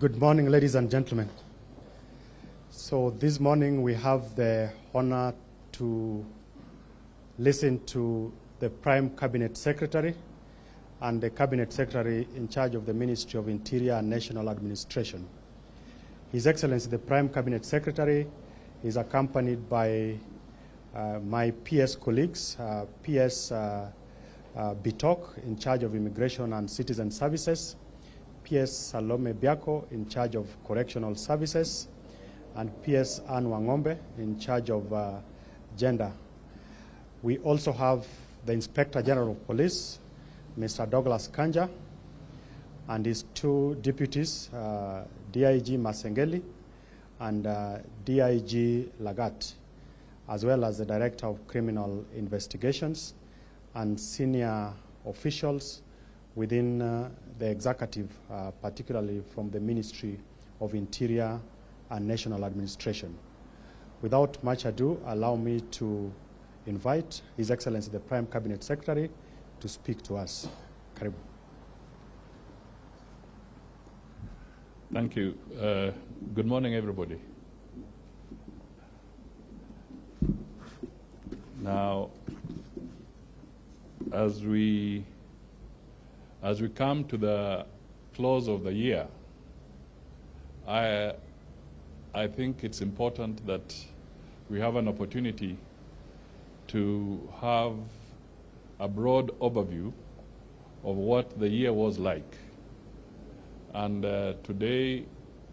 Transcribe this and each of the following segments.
Good morning, ladies and gentlemen. So this morning we have the honor to listen to the Prime Cabinet Secretary and the Cabinet Secretary in charge of the Ministry of Interior and National Administration. His Excellency, the Prime Cabinet Secretary, is accompanied by my PS colleagues, PS Bitok, in charge of Immigration and Citizen Services, PS Salome Biako, in charge of Correctional Services, and PS Anne Wangombe, in charge of Gender. We also have the Inspector General of Police, Mr. Douglas Kanja, and his two deputies, DIG Masengeli and DIG Lagat, as well as the Director of Criminal Investigations and senior officials within the executive, particularly from the Ministry of Interior and National Administration. Without much ado, allow me to invite His Excellency the Prime Cabinet Secretary to speak to us. Karibu. Thank you. Good morning, everybody. Now, as we come to the close of the year, I think it's important that we have an opportunity to have a broad overview of what the year was like. And today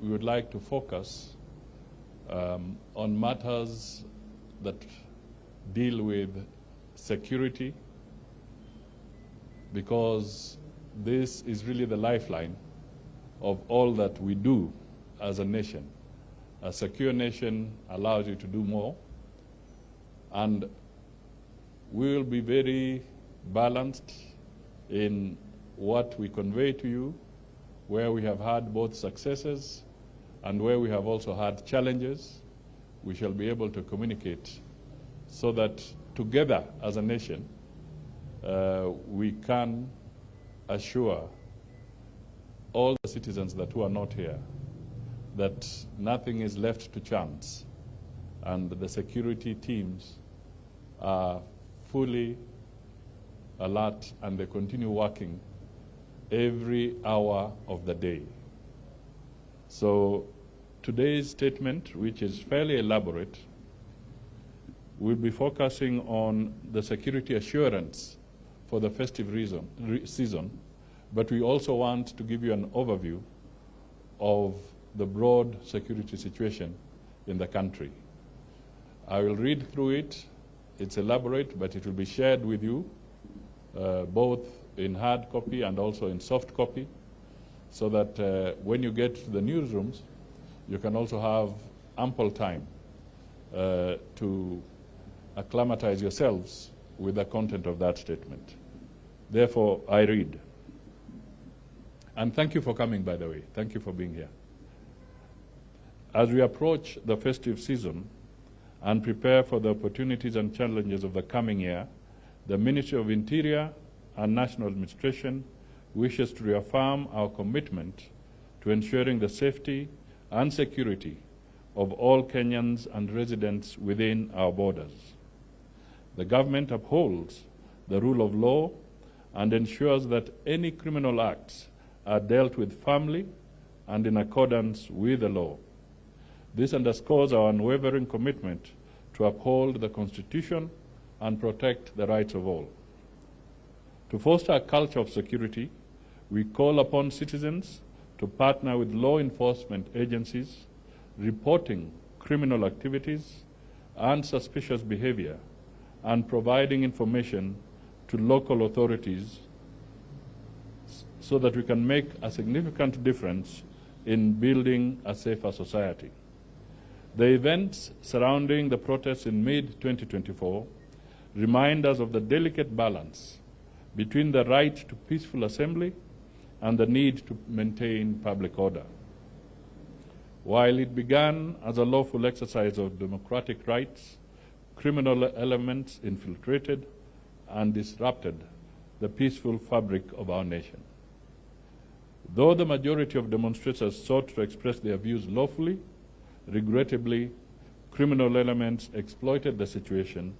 we would like to focus on matters that deal with security, because this is really the lifeline of all that we do as a nation. A secure nation allows you to do more, and we will be very balanced in what we convey to you, where we have had both successes and where we have also had challenges. We shall be able to communicate so that together as a nation we can assure all the citizens that who are not here that nothing is left to chance, and the security teams are fully alert and they continue working every hour of the day. So today's statement, which is fairly elaborate, will be focusing on the security assurance for the festive season, but we also want to give you an overview of the broad security situation in the country. I will read through it. It's elaborate, but it will be shared with you, both in hard copy and also in soft copy, so that when you get to the newsrooms, you can also have ample time to acclimatize yourselves with the content of that statement. Therefore, I read. And thank you for coming, by the way. Thank you for being here. As we approach the festive season and prepare for the opportunities and challenges of the coming year, the Ministry of Interior and National Administration wishes to reaffirm our commitment to ensuring the safety and security of all Kenyans and residents within our borders. The government upholds the rule of law and ensures that any criminal acts are dealt with firmly and in accordance with the law. This underscores our unwavering commitment to uphold the Constitution and protect the rights of all. To foster a culture of security, we call upon citizens to partner with law enforcement agencies, reporting criminal activities and suspicious behavior, and providing information to local authorities so that we can make a significant difference in building a safer society. The events surrounding the protests in mid-2024 remind us of the delicate balance between the right to peaceful assembly and the need to maintain public order. While it began as a lawful exercise of democratic rights, criminal elements infiltrated and disrupted the peaceful fabric of our nation. Though the majority of demonstrators sought to express their views lawfully, regrettably, criminal elements exploited the situation,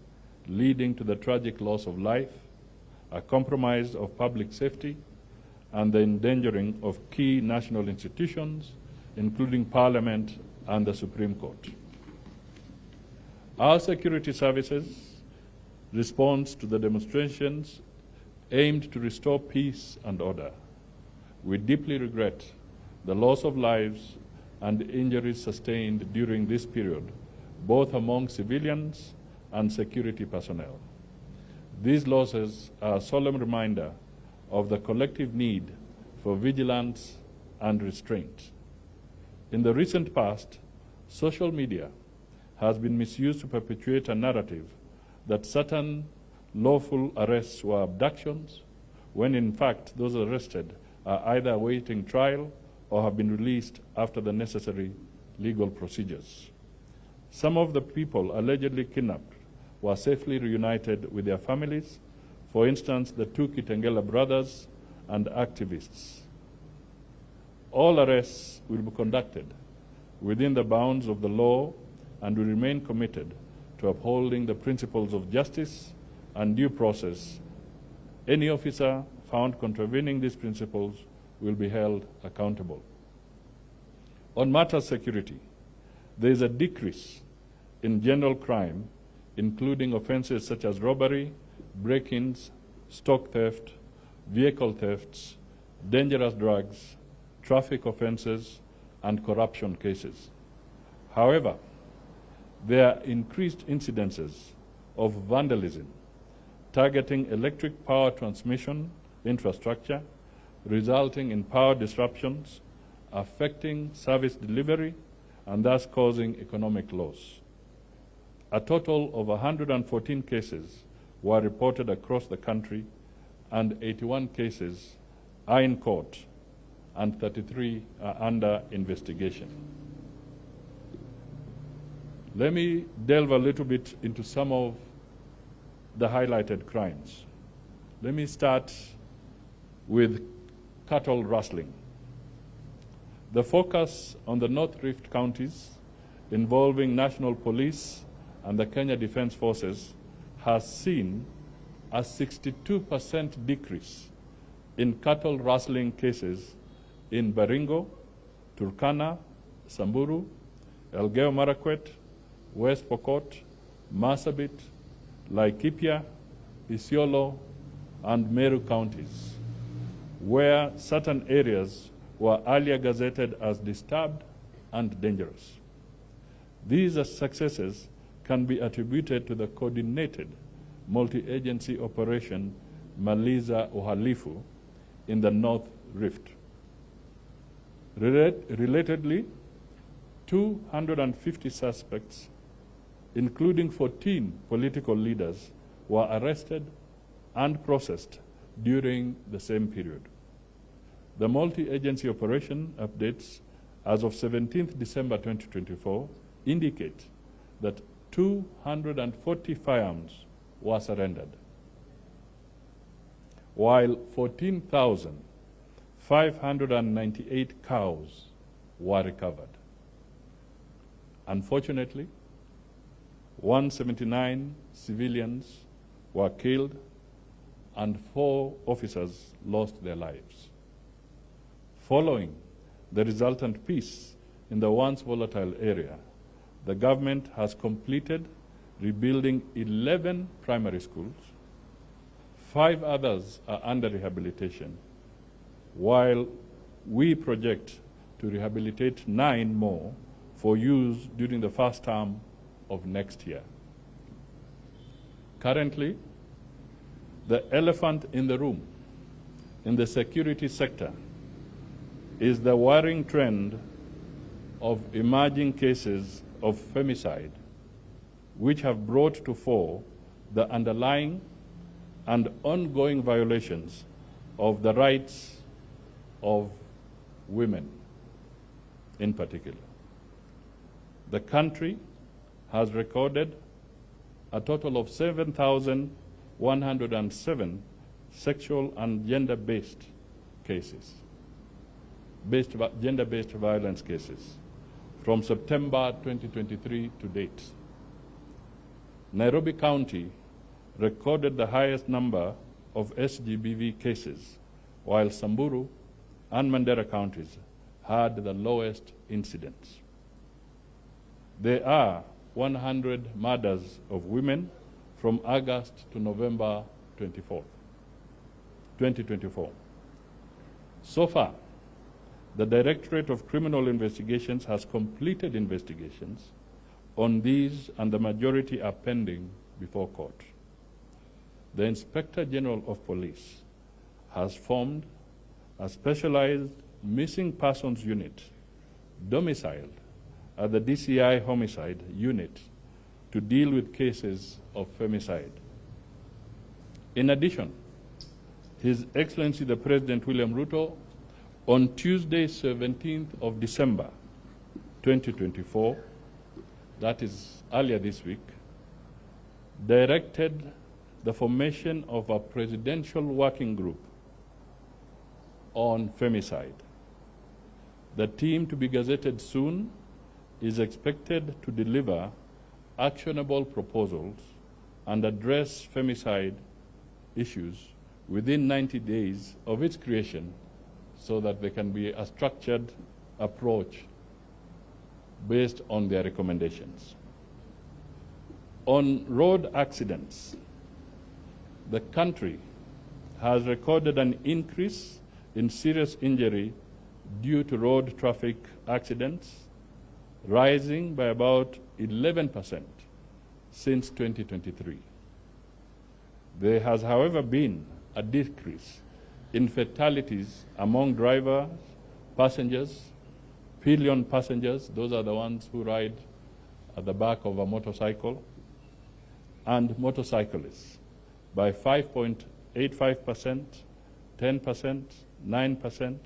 leading to the tragic loss of life, a compromise of public safety, and the endangering of key national institutions, including Parliament and the Supreme Court. Our security services' response to the demonstrations aimed to restore peace and order. We deeply regret the loss of lives and injuries sustained during this period, both among civilians and security personnel. These losses are a solemn reminder of the collective need for vigilance and restraint. In the recent past, social media has been misused to perpetuate a narrative that certain lawful arrests were abductions, when in fact those arrested are either awaiting trial or have been released after the necessary legal procedures. Some of the people allegedly kidnapped were safely reunited with their families, for instance, the two Kitengela brothers and activists. All arrests will be conducted within the bounds of the law, and we remain committed to upholding the principles of justice and due process. Any officer found contravening these principles will be held accountable. On matters security, there is a decrease in general crime, including offenses such as robbery, break-ins, stock theft, vehicle thefts, dangerous drugs, traffic offenses, and corruption cases. However, there are increased incidences of vandalism targeting electric power transmission infrastructure, resulting in power disruptions, affecting service delivery, and thus causing economic loss. A total of 114 cases were reported across the country, and 81 cases are in court, and 33 are under investigation. Let me delve a little bit into some of the highlighted crimes. Let me start with cattle rustling. The focus on the North Rift counties involving National Police and the Kenya Defence Forces has seen a 62% decrease in cattle rustling cases in Baringo, Turkana, Samburu, Elgeyo Marakwet, West Pokot, Marsabit, Laikipia, Isiolo, and Meru counties, where certain areas were earlier gazetted as disturbed and dangerous. These successes can be attributed to the coordinated multi-agency operation Maliza Uhalifu in the North Rift. Relatedly, 250 suspects, including 14 political leaders, were arrested and processed during the same period. The multi-agency operation updates as of 17th December 2024 indicate that 240 firearms were surrendered, while 14,598 cows were recovered. Unfortunately, 179 civilians were killed and 4 officers lost their lives. Following the resultant peace in the once volatile area, the government has completed rebuilding 11 primary schools. 5 others are under rehabilitation, while we project to rehabilitate 9 more for use during the first term of next year. Currently, the elephant in the room in the security sector is the worrying trend of emerging cases of femicide, which have brought to fore the underlying and ongoing violations of the rights of women in particular. The country has recorded a total of 7,107 sexual and gender-based cases. gender-based violence cases from September 2023 to date. Nairobi County recorded the highest number of SGBV cases, while Samburu and Mandera counties had the lowest incidence. There are 100 murders of women from August to November 2024. So far, the Directorate of Criminal Investigations has completed investigations on these, and the majority are pending before court. The Inspector General of Police has formed a specialized missing persons unit domiciled at the DCI Homicide Unit to deal with cases of femicide. In addition, His Excellency the President William Ruto, on Tuesday, 17th of December, 2024, that is earlier this week, directed the formation of a presidential working group on femicide. The team, to be gazetted soon, is expected to deliver actionable proposals and address femicide issues within 90 days of its creation, so that there can be a structured approach based on their recommendations. On road accidents, the country has recorded an increase in serious injury due to road traffic accidents, rising by about 11% since 2023. There has, however, been a decrease in fatalities among drivers, passengers, pillion passengers, those are the ones who ride at the back of a motorcycle, and motorcyclists by 5.85%, 10%, 9%,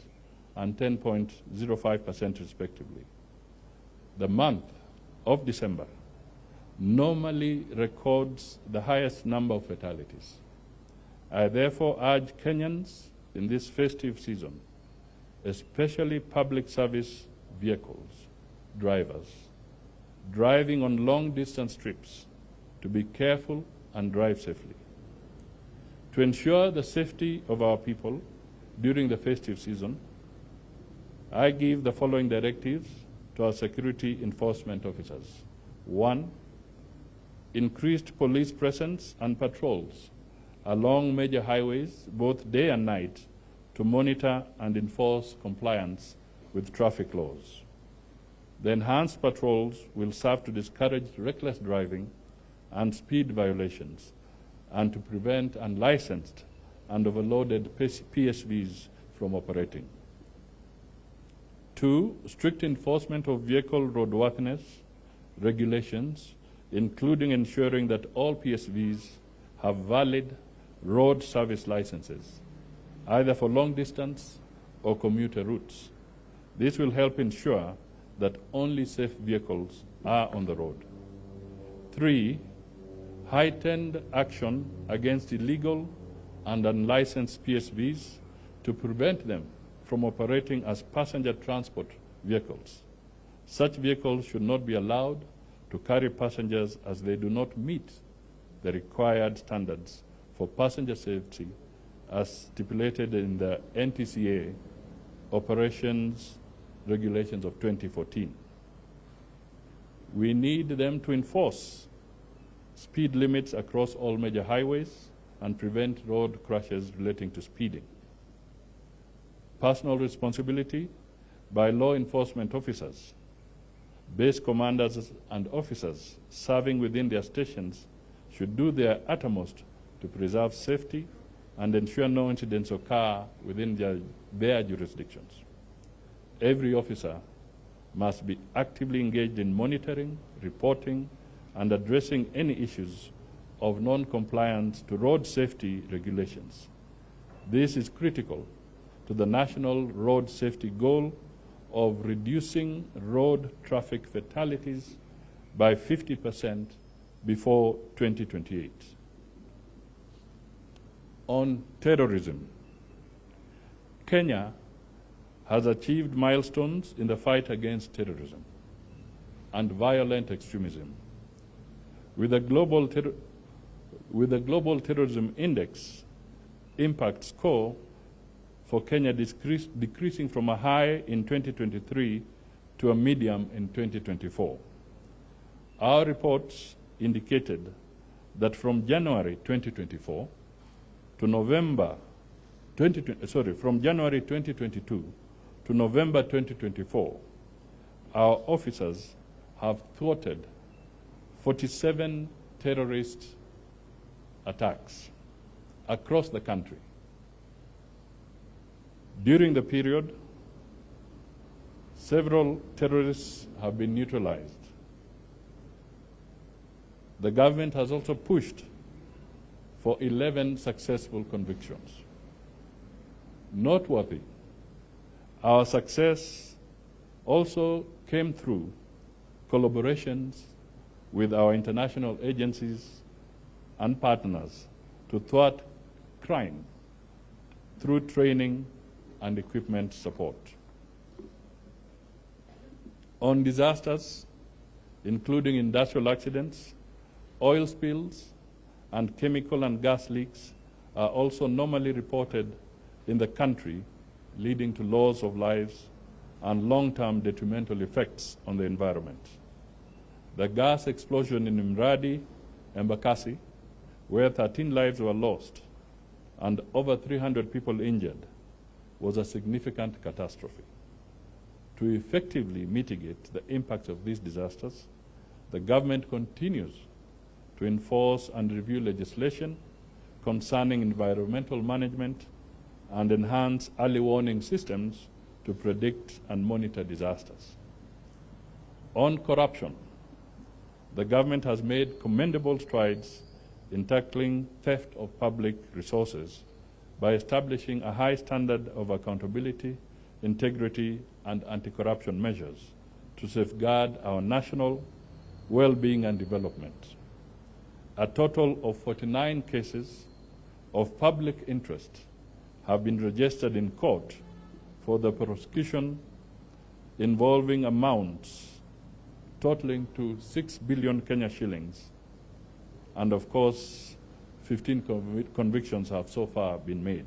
and 10.05% respectively. The month of December normally records the highest number of fatalities. I therefore urge Kenyans in this festive season, especially public service vehicles, drivers, driving on long-distance trips, to be careful and drive safely. To ensure the safety of our people during the festive season, I give the following directives to our security enforcement officers. 1, increased police presence and patrols along major highways, both day and night, to monitor and enforce compliance with traffic laws. The enhanced patrols will serve to discourage reckless driving and speed violations, and to prevent unlicensed and overloaded PSVs from operating. 2, strict enforcement of vehicle roadworthiness regulations, including ensuring that all PSVs have valid road service licenses, either for long distance or commuter routes. This will help ensure that only safe vehicles are on the road. 3, heightened action against illegal and unlicensed PSVs to prevent them from operating as passenger transport vehicles. Such vehicles should not be allowed to carry passengers, as they do not meet the required standards for passenger safety as stipulated in the NTCA operations regulations of 2014. We need them to enforce speed limits across all major highways and prevent road crashes relating to speeding. Personal responsibility by law enforcement officers, base commanders and officers serving within their stations should do their uttermost to preserve safety and ensure no incidents occur within their jurisdictions. Every officer must be actively engaged in monitoring, reporting, and addressing any issues of non-compliance to road safety regulations. This is critical to the national road safety goal of reducing road traffic fatalities by 50% before 2028. On terrorism, Kenya has achieved milestones in the fight against terrorism and violent extremism. With the Global Terrorism Index impact score for Kenya decreasing from a high in 2023 to a medium in 2024. Our reports indicated that from January 2024 to November from January 2022 to November 2024, our officers have thwarted 47 terrorist attacks across the country. During the period, several terrorists have been neutralized. The government has also pushed for 11 successful convictions. Noteworthy, our success also came through collaborations with our international agencies and partners to thwart crime through training and equipment support. On disasters, including industrial accidents, oil spills, and chemical and gas leaks are also normally reported in the country, leading to loss of lives and long-term detrimental effects on the environment. The gas explosion in Mradi, Embakasi, where 13 lives were lost and over 300 people injured, was a significant catastrophe. To effectively mitigate the impact of these disasters, the government continues to enforce and review legislation concerning environmental management and enhance early warning systems to predict and monitor disasters. On corruption, the government has made commendable strides in tackling theft of public resources by establishing a high standard of accountability, integrity, and anti-corruption measures to safeguard our national well-being and development. A total of 49 cases of public interest have been registered in court for the prosecution involving amounts totaling to 6 billion Kenya shillings. And of course, 15 convictions have so far been made.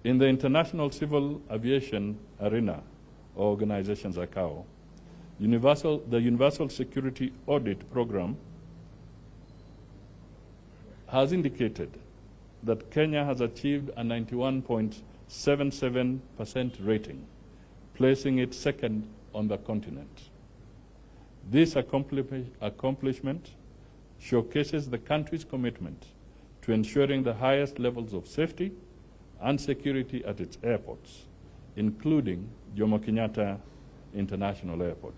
In the International Civil Aviation Arena, or organization ICAO, the Universal Security Audit Program has indicated that Kenya has achieved a 91.77% rating, placing it second on the continent. This accomplishment showcases the country's commitment to ensuring the highest levels of safety and security at its airports, including Jomo Kenyatta International Airport.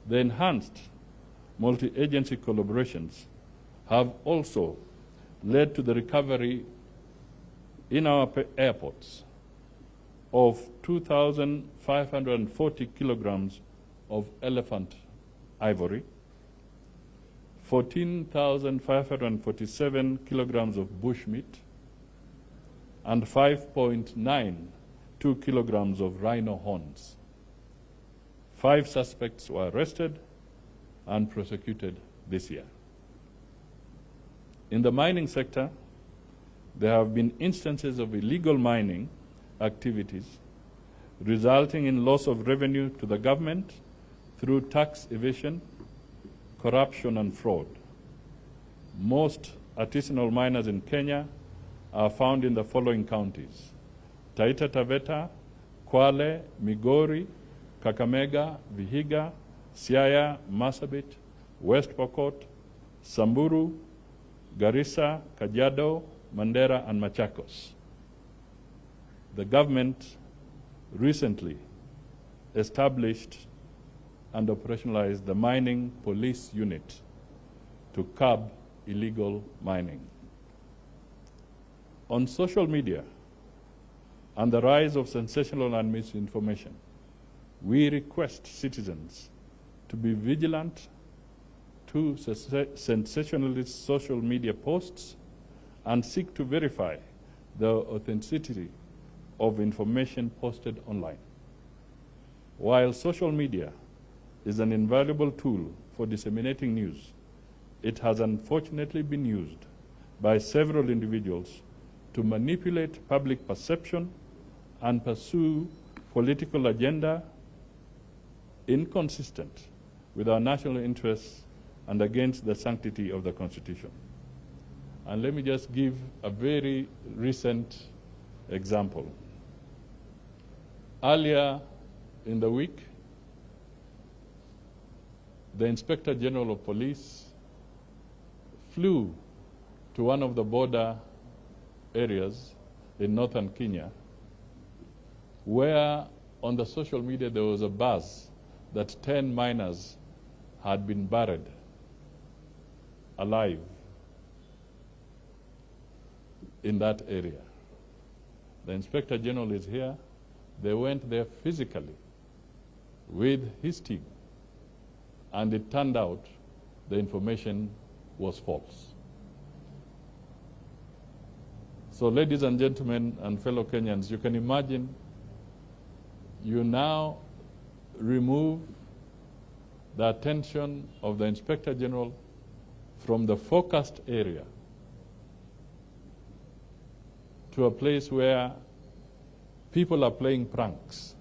The enhanced multi-agency collaborations have also led to the recovery in our airports of 2,540 kilograms of elephant ivory, 14,547 kilograms of bushmeat, and 5.92 kilograms of rhino horns. 5 suspects were arrested and prosecuted this year. In the mining sector, there have been instances of illegal mining activities resulting in loss of revenue to the government through tax evasion, corruption, and fraud. Most artisanal miners in Kenya are found in the following counties: Taita Taveta, Kwale, Migori, Kakamega, Vihiga, Siaya, Marsabit, West Pokot, Samburu, Garissa, Kajiado, Mandera, and Machakos. The government recently established and operationalized the Mining Police Unit to curb illegal mining. On social media and the rise of sensational and misinformation, we request citizens to be vigilant to sensationalist social media posts and seek to verify the authenticity of information posted online. While social media is an invaluable tool for disseminating news, it has unfortunately been used by several individuals to manipulate public perception and pursue political agenda inconsistent with our national interests and against the sanctity of the Constitution. And let me just give a very recent example. Earlier in the week, the Inspector General of Police flew to one of the border areas in northern Kenya, where on the social media there was a buzz that 10 miners had been buried alive in that area. The Inspector General is here. They went there physically with his team, and it turned out the information was false. So ladies and gentlemen and fellow Kenyans, you can imagine you now remove the attention of the Inspector General from the focused area to a place where people are playing pranks.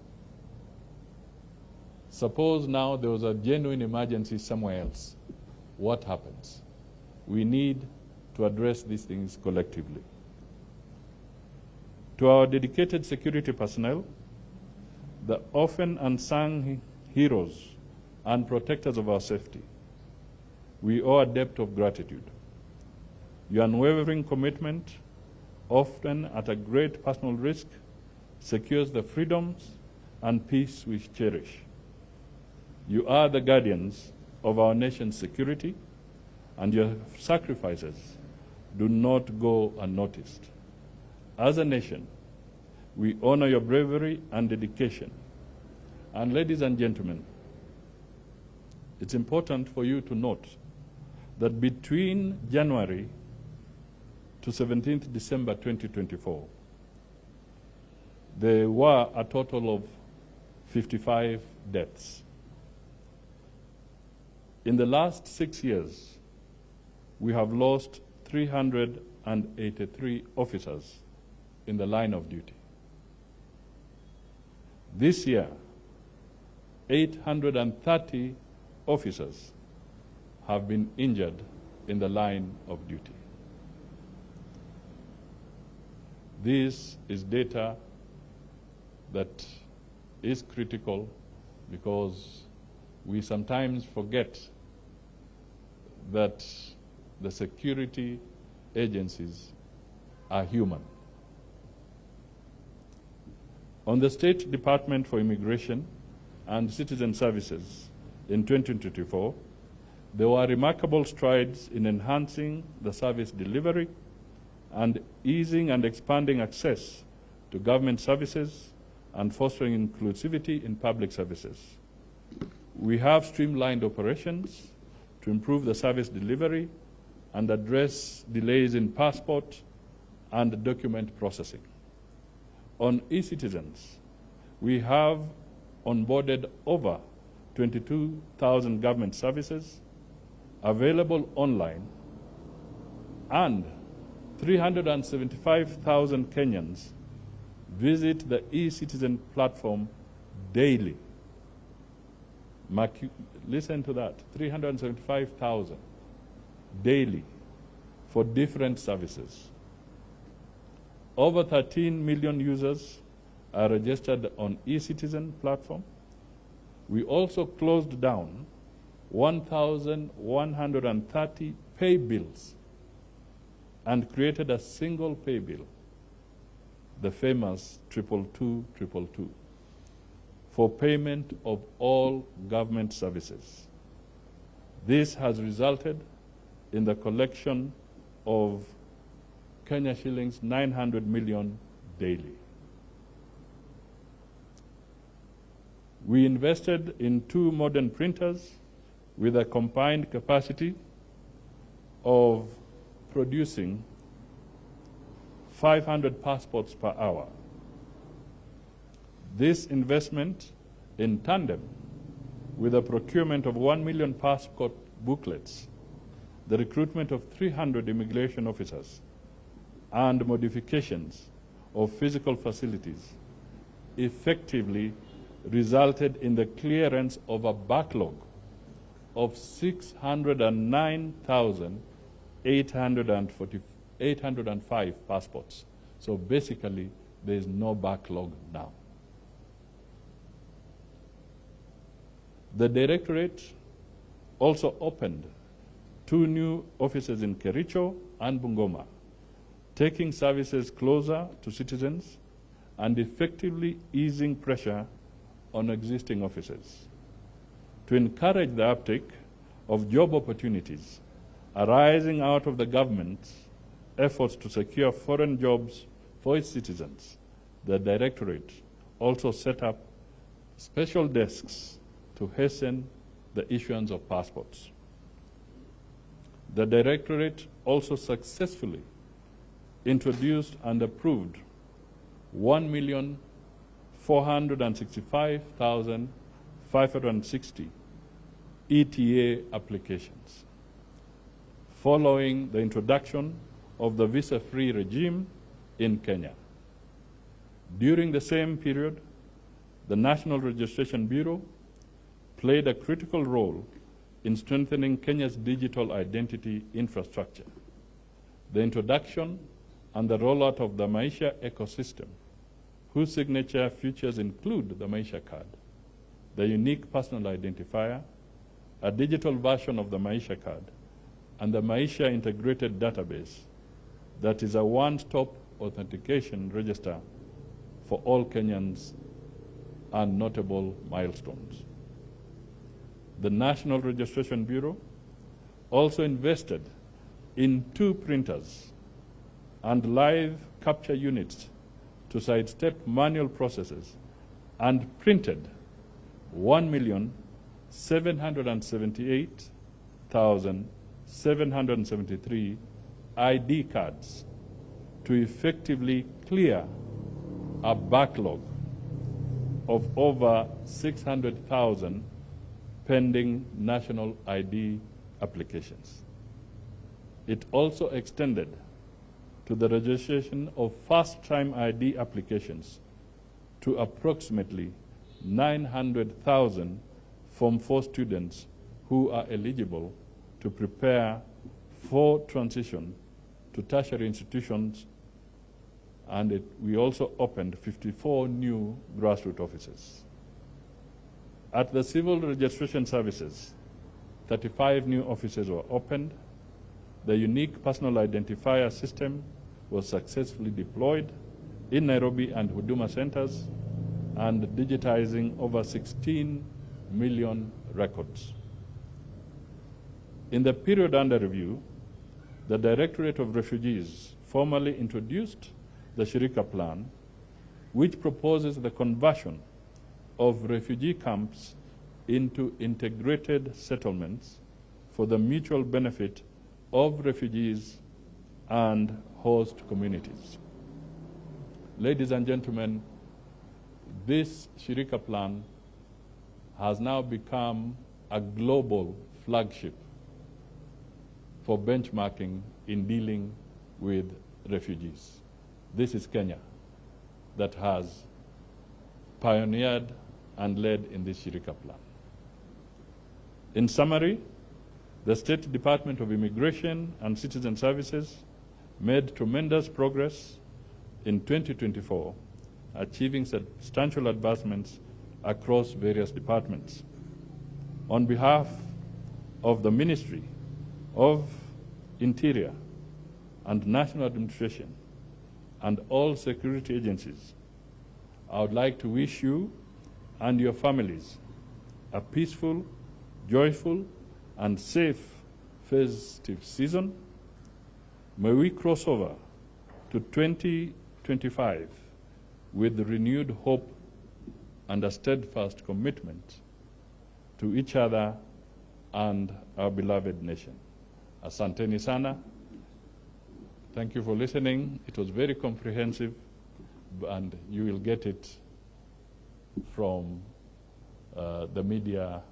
Suppose now there was a genuine emergency somewhere else. What happens? We need to address these things collectively. To our dedicated security personnel, the often unsung heroes and protectors of our safety, we owe a debt of gratitude. Your unwavering commitment, often at a great personal risk, secures the freedoms and peace we cherish. You are the guardians of our nation's security, and your sacrifices do not go unnoticed. As a nation, we honor your bravery and dedication. And ladies and gentlemen, it's important for you to note that between January to 17th December 2024, there were a total of 55 deaths. In the last 6 years, we have lost 383 officers in the line of duty. This year, 830 officers have been injured in the line of duty. This is data that is critical because we sometimes forget that the security agencies are human. On the State Department for Immigration and Citizen Services in 2024, there were remarkable strides in enhancing the service delivery and easing and expanding access to government services and fostering inclusivity in public services. We have streamlined operations to improve the service delivery and address delays in passport and document processing. On e-citizens, we have onboarded over 22,000 government services available online, and 375,000 Kenyans visit the e-citizen platform daily. Listen to that, 375,000 daily for different services. Over 13 million users are registered on e-citizen platform. We also closed down 1,130 pay bills and created a single pay bill, the famous 22222, for payment of all government services. This has resulted in the collection of Kenya shillings 900 million daily. We invested in 2 modern printers with a combined capacity of producing 500 passports per hour. This investment, in tandem with the procurement of 1 million passport booklets, the recruitment of 300 immigration officers, and modifications of physical facilities, effectively resulted in the clearance of a backlog of 609,805 passports. So basically, there is no backlog now. The Directorate also opened 2 new offices in Kericho and Bungoma, taking services closer to citizens and effectively easing pressure on existing offices. To encourage the uptake of job opportunities arising out of the government's efforts to secure foreign jobs for its citizens, the Directorate also set up special desks to hasten the issuance of passports. The Directorate also successfully introduced and approved 1,465,560 ETA applications, following the introduction of the visa-free regime in Kenya. During the same period, the National Registration Bureau played a critical role in strengthening Kenya's digital identity infrastructure. The introduction and the rollout of the Maisha ecosystem, whose signature features include the Maisha card, the unique personal identifier, a digital version of the Maisha card, and the Maisha integrated database that is a one-stop authentication register for all Kenyans and notable milestones. The National Registration Bureau also invested in 2 printers and live capture units to sidestep manual processes and printed 1,778,773 ID cards to effectively clear a backlog of over 600,000 pending national ID applications. It also extended to the registration of first-time ID applications to approximately 900,000 Form 4 students who are eligible to prepare for transition to tertiary institutions, and we also opened 54 new grassroots offices. At the Civil Registration Services, 35 new offices were opened. The unique personal identifier system was successfully deployed in Nairobi and Huduma centers and digitizing over 16 million records. In the period under review, the Directorate of Refugees formally introduced the Shirika Plan, which proposes the conversion of refugee camps into integrated settlements for the mutual benefit of refugees and host communities. Ladies and gentlemen, this Shirika Plan has now become a global flagship for benchmarking in dealing with refugees. This is Kenya that has pioneered and led in this Shirika Plan. In summary, the State Department of Immigration and Citizen Services made tremendous progress in 2024, achieving substantial advancements across various departments. On behalf of the Ministry of Interior and National Administration and all security agencies, I would like to wish you and your families a peaceful, joyful, and safe festive season. May we cross over to 2025 with renewed hope and a steadfast commitment to each other and our beloved nation. Asanteni sana. Thank you for listening. It was very comprehensive, and you will get it from the media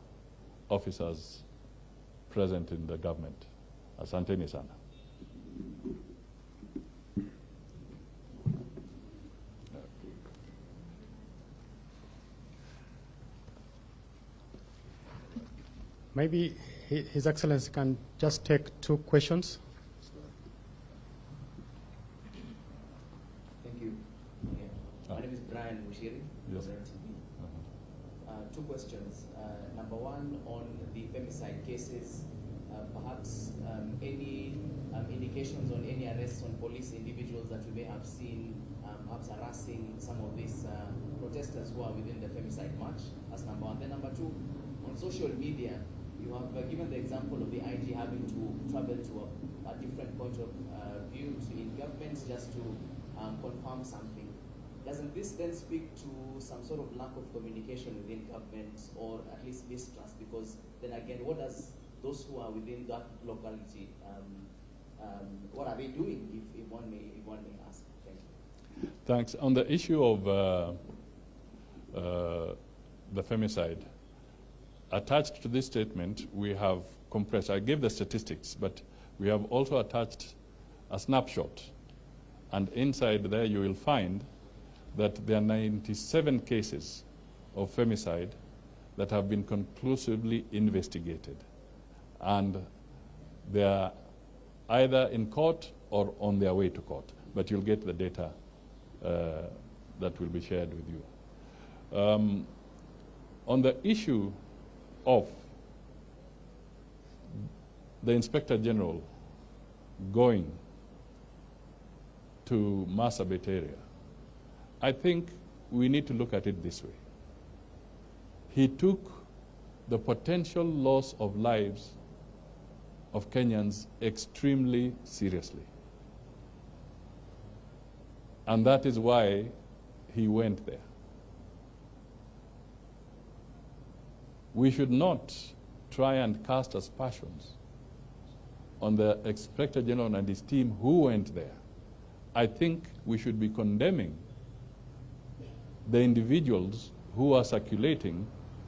officers present in the government. Asanteni sana. Maybe His Excellency can just take 2 questions. Thank you. My name is Brian Mushiri, Yes. TV. 2 questions. Number 1, on the femicide cases, perhaps any indications on any arrests on police individuals that we may have seen perhaps harassing some of these protesters who are within the femicide march? That's number 1. Then number 2, on social media, you have given the example of the IG having to travel to a different point of view in government just to confirm something. Doesn't this then speak to some sort of lack of communication within government, or at least mistrust? Because then again, what does those who are within that locality, what are they doing, if one may ask? Thank you. Thanks. On the issue of the femicide, attached to this statement, we have compressed. I gave the statistics, but we have also attached a snapshot. And inside there, you will find that there are 97 cases of femicide that have been conclusively investigated. And they are either in court or on their way to court. But you'll get the data that will be shared with you. On the issue of the Inspector General going to Marsabit area, I think we need to look at it this way. He took the potential loss of lives of Kenyans extremely seriously. And that is why he went there. We should not try and cast aspersions on the Inspector General and his team who went there. I think we should be condemning the individuals who are circulating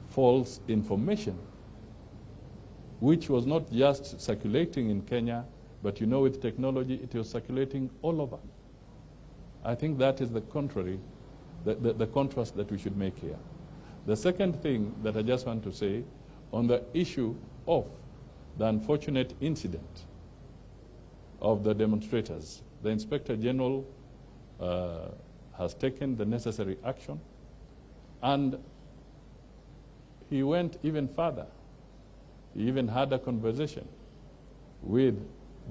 false information, which was not just circulating in Kenya, but you know, with technology, it was circulating all over. I think that is the contrary, the contrast that we should make here. The second thing that I just want to say on the issue of the unfortunate incident of the demonstrators, the Inspector General has taken the necessary action, and he went even further. He even had a conversation with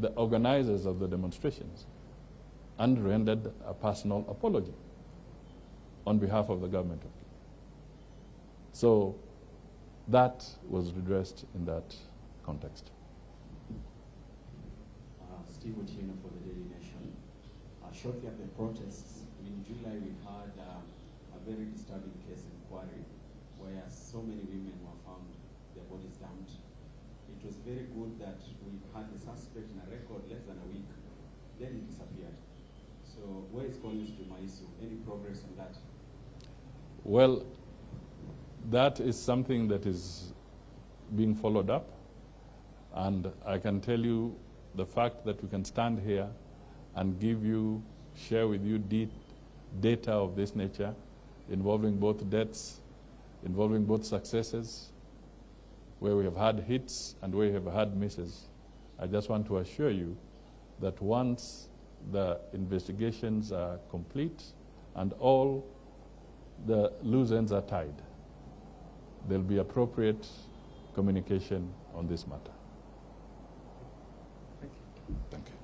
the organizers of the demonstrations and rendered a personal apology on behalf of the government of Kenya. So that was redressed in that context. Steve Otieno for the Daily Nation. Shortly after the protests, in July we had a very disturbing case inquiry where so many women were found, their bodies dumped. It was very good that we had the suspect in a record less than a week, then he disappeared. So where is Collins Jumaisu? Any progress on that? Well, that is something that is being followed up, and I can tell you the fact that we can stand here and share with you data of this nature involving both deaths, involving both successes, where we have had hits and where we have had misses. I just want to assure you that once the investigations are complete and all the loose ends are tied, there'll be appropriate communication on this matter. Thank you. Thank you.